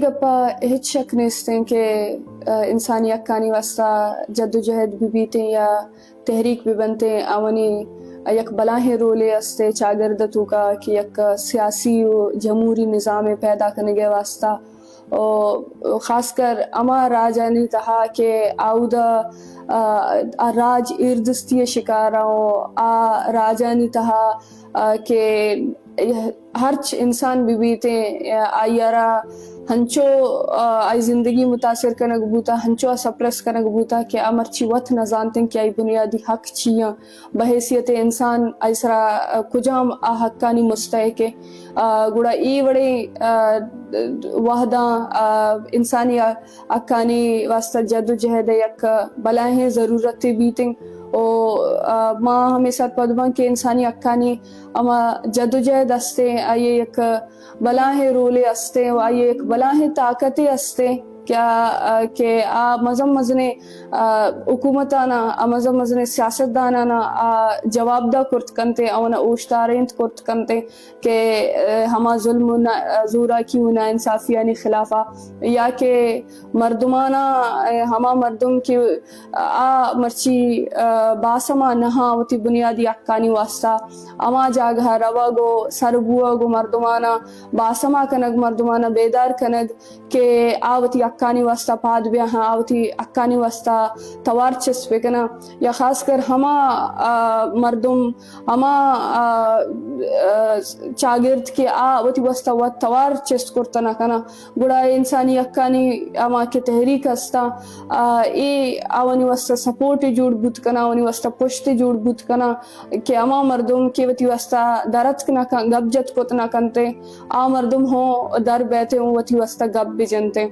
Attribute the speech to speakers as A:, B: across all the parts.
A: گپا ہچ شک نیستیں کہ انسانی حقانی واسطہ جدوجہد بھی بیتیں یا تحریک بھی بنتے آونی یک بلاہیں رولے استے چاگردتو کا کہ یک سیاسی و جمہوری نظام پیدا کرنے کے واسطہ اور خاص کر اما راجانی تہا کہ آودہ راج اردستی شکاراں آ راجانی تہا کہ ہرچ انسان بھی بیتے آئیارا ہنچو آئی زندگی متاثر کنگ بوتا ہنچو سپرس کنگ بوتا کہ امرچی وقت نہ جانتے کہ آئی بنیادی حق چیاں بحیثیت انسان ایسرا کجام آ حقانی مستحق گوڑا ای وڑے وحداں انسانی حقانی واسطہ جد و جہد یک بلائیں ضرورت بیتیں او ماں ہمیں ساتھ پدباں کہ انسانی حقانی اما جد و جہد استے آئیے یک بلاہیں رولے استے آئیے یک بلاہیں طاقتیں استے کیا کہ مزم مزنے حکومتانا مزم مزنے سیاستدانانا جواب دا کرت کنتے اونا اوشتارینت کرت کنتے کہ ہما ظلم زورا کی نا انصافیانی خلافہ یا کہ مردمانا ہما مردم کی مرچی باسما نہا ہوتی بنیادی حقانی واسطہ اما جاگہ رواگو سربوا گو مردمانا باسما کنگ مردمانا بیدار کنگ کہ آوتی حقانی واسطہ پاد بیا ہاں آوتی حقانی واسطہ توار چس بکنا یا خاص کر ہما مردم ہما چاگرد کے آوتی واسطہ و توار چس کرتنا کنا گڑا انسانی حقانی اما کے تحریک استا ای آوانی واسطہ سپورٹ جوڑ بوت کنا آوانی واسطہ پشت جوڑ بوت کنا کہ اما مردم کے وتی واسطہ درت کنا گب جت کتنا کنتے مردم ہوں در بیتے ہوں وتی واسطہ گب بھی جنتے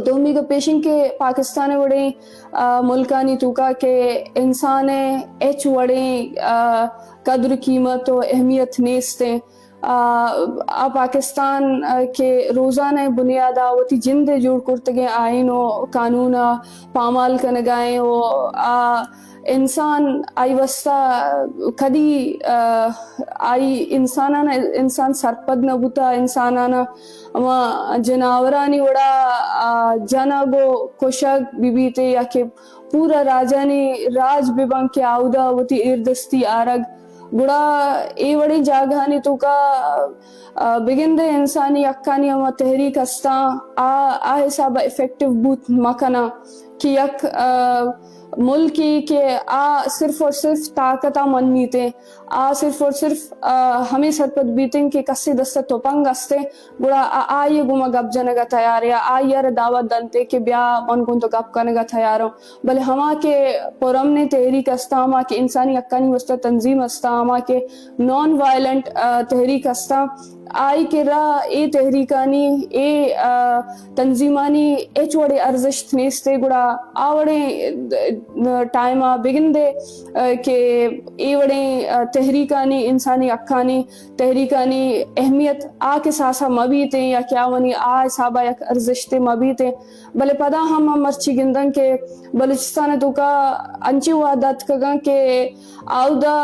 A: دومی کا پیشن کے پاکستان وڑے ملکانی توکا کہ انسان ایچ وڑے قدر قیمت و اہمیت نیستیں پاکستان کے روزانہ بنیادہ وتی جند جوڑ کرتگیں آئین و قانون پامال کنگائیں و انسان آئی وسطہ کدی آئی انسان سرپد نہ بوتا انسانانا اما جناورانی وڑا جنگو کشک بھی بیتے یا کہ پورا راجانی راج ببن کے آودہ وتی اردستی آرگ گڑا ای وڑی جاگہانی تو کا بگندے انسانی حقانی اما تحریک استا حساب افیکٹو بوت مکنا کہ یک ملکی کہ صرف اور صرف طاقتہ من نیتے صرف اور صرف ہمیں سرپت بیتیں کہ کسی دستہ توپنگ استے گوڑا آئیے گوما گپ جنگا تیار یا آئیے دعوت دنتے کہ بیا من کن تو گپ کنگا تیاروں بلے ہما کے پرمنے تحریک استا ہما کے انسانی حقانی وسطہ تنظیم استا ہما کے نان وائلنٹ تحریک استا آئی کے راہ اے تحریکانی اے تنظیمانی ایچ وڑے ارزش نیستے گڑا آوڑے ٹائمہ بگن دے کہ اے وڑے تحریکانی انسانی حقانی تحریکانی اہمیت کے ساسا مبیتے یا کیا ونی حسابہ یک ارزشتے مبیتے بلے پدا ہم مرچی گندن کے بلوچستان تو کا انچی وعدت کگا کہ آودہ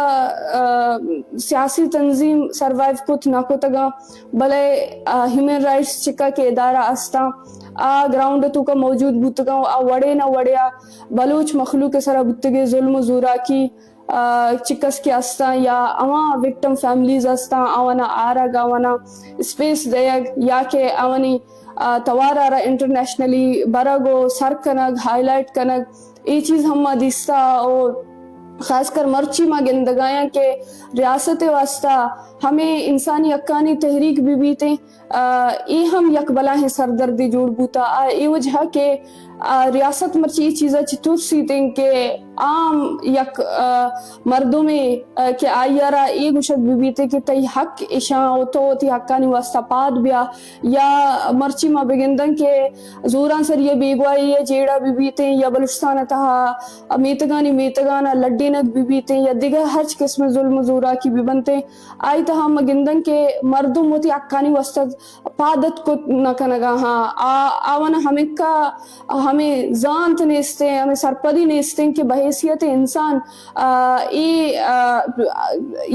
A: سیاسی تنظیم سروائیو کت نہ کتگا بلے ہیومن رائٹس چکا کے ادارہ استا گراؤنڈ تو کا موجود بوتگا وڑے نہ وڑیا بلوچ مخلوق سرا بوتگے ظلم و زورا کی چکس کے استا یا اما وکٹم فیملیز استا آوانا آرگ آوانا اسپیس دیگ یا کہ آوانی توارا انٹرنیشنلی برگو سر کنگ ہائی لائٹ کنگ یہ چیز ہم دیستا اور خاص کر مرچی ما گندگایاں کہ ریاست واسطہ ہمیں انسانی حقانی تحریک بھی بیتے ای ہم یک بلاہیں سردردی جوڑ بوتا ای وجہ کہ ریاست مرچی چیزا چطور سیتیں کہ عام یک مردمی کہ آئیارا ای گوشت بھی بیتے کہ تی حق اشاں تو تی حقانی واسطہ پاد بیا یا مرچی ما بگندن کہ زوران سر یہ بیگوائی یا جیڑا بھی بیتے یا بلوچستان تہا میتگانا لڈینک بھی بیتے یا دیگر ہر قسم ظلم زورا کی بھی بنتے آئی تہا مگندن کہ مردم ہوتی حقانی واسطہ پادت کو نکنگا ہاں آون ہمیں کا ہمیں زانت نیستے ہمیں سرپدی نیستے کہ بحیثیت انسان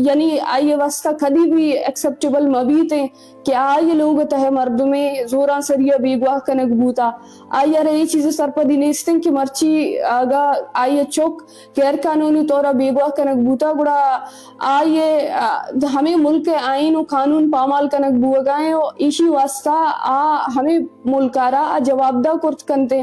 A: یعنی آئیے واسطہ کدی بھی ایکسپٹیبل مبیتے کہ آئیے لوگ تہ مرد میں زوراں سریا بیگواہ کنگ بوتا آئیے رہی چیزیں سرپدی نیستے کہ مرچی آگا آئیے چوک غیر قانونی طورا بیگواہ کنگ بوتا گڑا آئیے ہمیں ملک آئین و قانون پامال کنگ بوگائیں ایشی واسطہ ہمیں ملکارا جواب دا کرت کنتے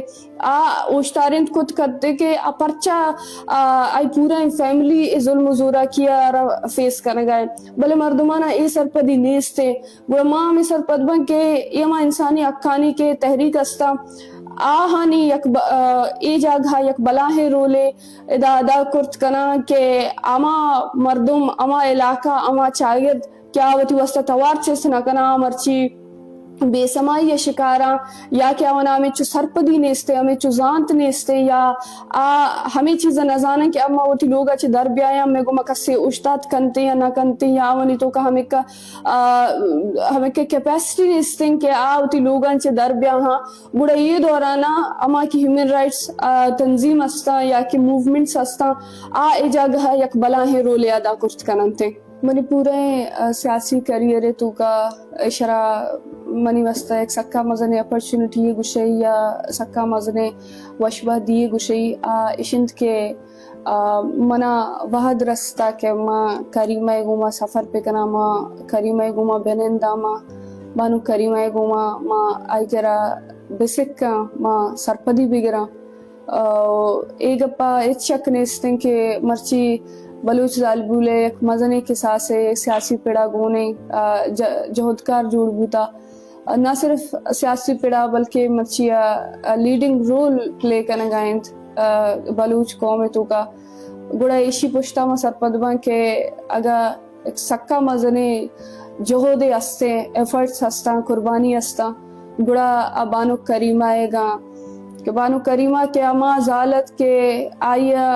A: اوشتارند کت کرتے کہ پرچا آئی پورا فیملی ظلم و زورا کیا فیس کرنے گئے بلے مردمانہ ای سرپدی نیستے گوڑا ماں ہمیں سرپد بن کہ یہ ماں انسانی اکانی کے تحریک استا آہانی یک ای جاگہ یک بلاہ رولے ادا کرت کنا کہ اما مردم اما علاقہ اما چاگرد کیا وتی واسطہ توار چسنا کنا مرچی بے سمائی شکارا یا کہ اونا ہمیں چو سرپدی نیستے ہمیں چو زانت نیستے یا ہمیں چیزیں نزانا کہ اما وہ تی لوگا چھ در بیایا ہمیں گو مکسے اشتاد کنتے یا نہ کنتے یا آونی تو کہ ہمیں کہ کیپیسٹی نیستے کہ وہ تی لوگا چھ در بیا ہاں گوڑا یہ دورانا اما کی ہیومن رائٹس تنظیم استا یا کہ موومنٹس استا اجاگہ یک بلاہ رولے ادا کرت کننتے منی پورے سیاسی کریئر تو کا اشرا منی واسطہ ایک سکا مزنے اپرچونٹی گشئی یا سکا مزنے وشبہ دیے گشئی اشند کے منا وحد رستا کہ ماں کریمہ گوما سفر پہ کنا ماں کریمہ گوما بینندا ماں بانو کریمہ گوما ماں آئی گرا بسک کا ماں سرپدی بگرا ایک اپا ایک شک نیستن کہ مرچی بلوچ زالبولے ایک مزنے کے ساسے سیاسی پیڑا گونے جہدکار جوڑ بوتا نہ صرف سیاسی پیڑا بلکہ مرچیا لیڈنگ رول پلے کرنے گائیں بلوچ قوم تو کا گڑا ایشی پشتا ما سرپدباں کہ اگا ایک سکا مزنے جہود استے ایفرٹس ہستا قربانی ہستا گڑا بانو کریمہ گا کہ بانو کریمہ کے اما زالت کے آئیا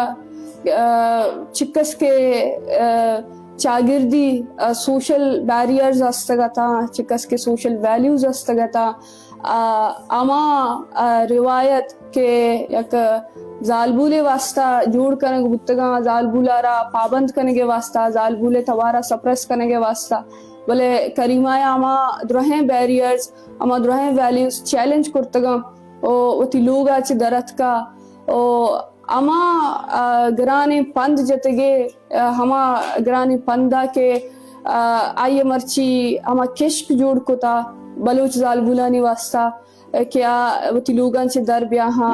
A: چکس کے چاگردی سوشل بیریئرز استگتا چکس کے سوشل ویلیوز استگتا اما روایت کے یک زالبولے واسطہ جوڑ کرنے بتگا زالبولا را پابند کرنے کے واسطہ زالبولے توارا سپریس کرنے کے واسطہ بلے کریمہ اما درہیں بیریئرز اما درہیں ویلیوز چیلنج کرتگا او تی لوگا چی درت کا او اما گرانی پند جتگے ہما گرانی پندا کے آئیے مرچی اما کشک جوڑ کتا بلوچ زالبولانی واسطہ کیا وتی لوگان چھ در بیا ہاں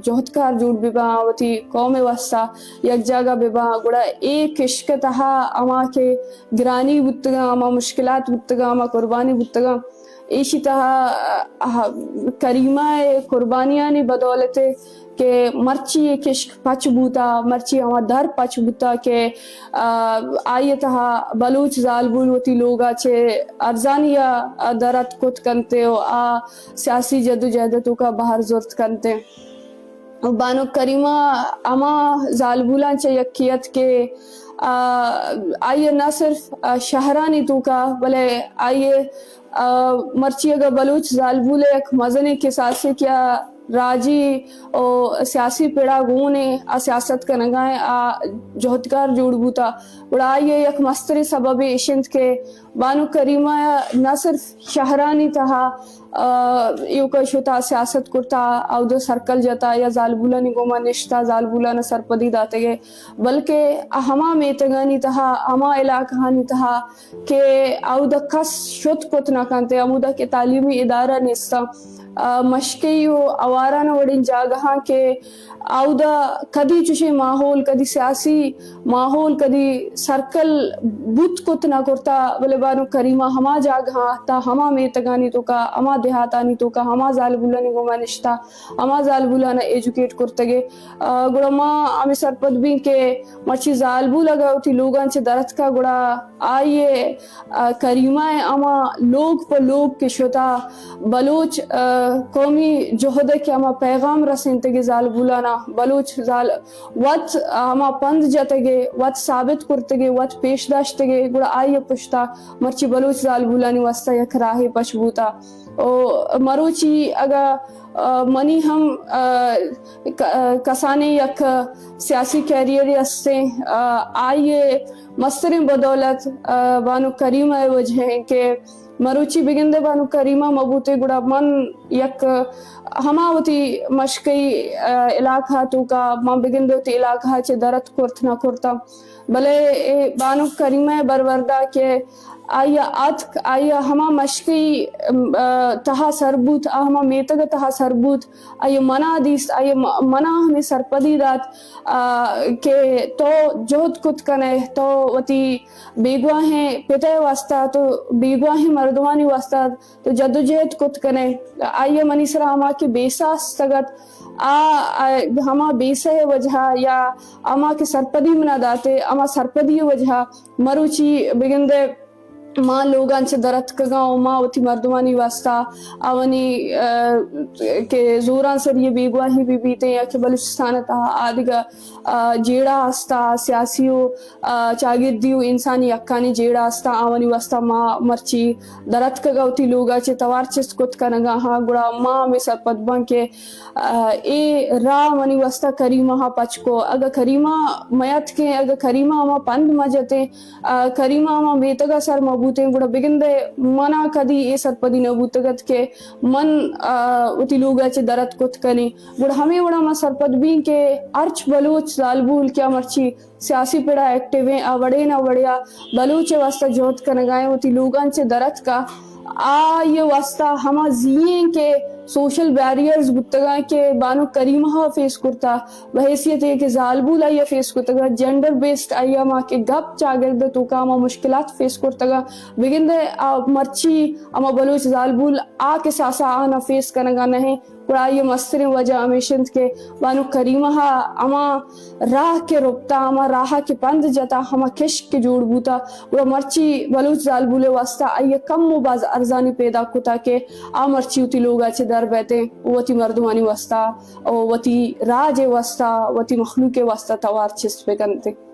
A: جہدکار جوڑ ببا وتی قوم واسطہ یک جاگہ ببا گڑا ایک کشک تہا اما کے گرانی بتگا اما مشکلات بتگا اما قربانی بتگا ایشی تہا کریمہ قربانیانی بدولتے کہ مرچی کشک پچ بوتا مرچی ہما در پچ بوتا کہ آئیے تہا بلوچ زالبول وتی لوگا چھے ارزانیہ درت کت کنتے و سیاسی جد و جہدتوں کا باہر زورت کنتے بانو کریمہ اما زالبولان چھے یکیت کے آئیے نہ صرف شہرانی تو کا بلے آئیے مرچی اگر بلوچ زالبولے ایک مزنے کے ساتھ کیا راجی او سیاسی پیڑا گونے سیاست کا نگائیں جہدکار جوڑ بوتا بڑا یہ یک مستری سبب ایشند کے بانو کریمہ نہ صرف شہرانی تہا یو کا شتا سیاست کرتا او دو سرکل جتا یا زالبولانی گوما نشتا زالبولانا سرپدی داتے گئے بلکہ ہما میتگانی تہا ہما علاقانی تہا کہ او دا کس شد کت نہ کنتے امودا کے تعلیمی ادارہ نیستا مشکی و اواران وڑین جاگہاں کے او دا کدی چوشے ماحول کدی سیاسی ماحول کدی سرکل بوت کت نہ کرتا بلے بانو کریمہ ہما جاگہاں تا ہما میتگانی تو کا ہما دیہاتانی تو کا ہما زالبولانی گوما نشتا ہما زالبولانا ایجوکیٹ کرتگے گڑا ماں ہمیں سرپد بھی کہ مرچی زالبول لگا ہوتی لوگان سے درت کا گڑا آئیے کریمہ اما لوگ لوگ پر لوگ کے شتا بلوچ قومی جہد کے ہما پیغام رسین تگے زال بولانا بلوچ زال وط ہما پند جتگے وط ثابت کرتگے وط پیش داشتگے گڑا آئیے پشتا مرچی بلوچ زال بولانی واسطہ یک راہ پش بوتا او مروچی اگا منی ہم کسانے یک سیاسی کیریئر استے آئیے مستر بدولت بانو کریمہ وجہ ہیں کہ مروچی بگندے بانو کریمہ مبوتے گڑا من یک ہماوتی مشکی علاقہ تو کا من بگندے ہوتی علاقہ چے درت کرت نہ کرتا بلے بانو کریمہ بروردا کہ آیا ہما مشکی تہا سربوت ہما میتگ تہا سربوت آیا منع دیست آیا منع ہمیں سرپدی دات کہ تو جہد کت کنے تو وتی بیگواہیں پتہ واسطہ تو بیگواہیں مردوانی واسطہ تو جدوجہد کت کنے آیا منی سرا ہما کے بیساس تگت ہما بیسہ وجہ یا اما کے سرپدی منا داتے اما سرپدی وجہ مروچی بگندے ماں لوگان سے درت کگاؤں ماں وتی مردمانی واسطہ آونی کہ زوران سر یہ بیگواہی بھی بیتے یا کہ بلوچستانتا آدھگا جیڑا ہستا سیاسیو چاگردیو انسانی اکانی جیڑا ہستا آونی واسطہ ماں مرچی درت کگاوتی لوگا چے توار چست کت کنگا ہاں گڑا ماں میں سرپد بان کے اے راہ منی واسطہ کریمہ ہاں پچ کو اگر کریمہ میت کے اگر کریمہ ہما پند مجتے کریمہ ہما بیتگا سر بوتے گڑا بگندے منا کدی اے سرپدی نبوتگت کے من اتی لوگا چے درت کت کنی گڑا ہمیں وڑا ما سرپد بین کے ارچ بلوچ زالبول کیا مرچی سیاسی پڑا ایکٹیو ہیں وڑے نہ وڑیا بلوچ واسطہ جوت کنگائیں اتی لوگان چے درت کا یہ واسطہ ہما زییں کے سوشل بیریئرز گتگا کے بانو کریمہ فیس کرتا بحیثیت ہے کہ زالبول آئیا فیس کرتا جنڈر بیسڈ آئیا ماں کے گپ چاگرد تو کا اما مشکلات فیس کرتا بگندے مرچی اما بلوچ زالبول کے ساسا آنا فیس کنگا نہیں پڑا یہ مستر وجہ ہمیشند کے بانو کریمہ اما راہ کے ربتا اما راہ کے پند جتا ہما کشک کے جوڑ بوتا وہ مرچی بلوچ زالبول واسطہ آئیے کم و باز ارزانی پیدا کتا کہ مرچی اتی لوگا چے در بیتے وتی مردمانی واسطہ وتی راج واسطہ وتی مخلوق واسطہ توار چست پہ کنتے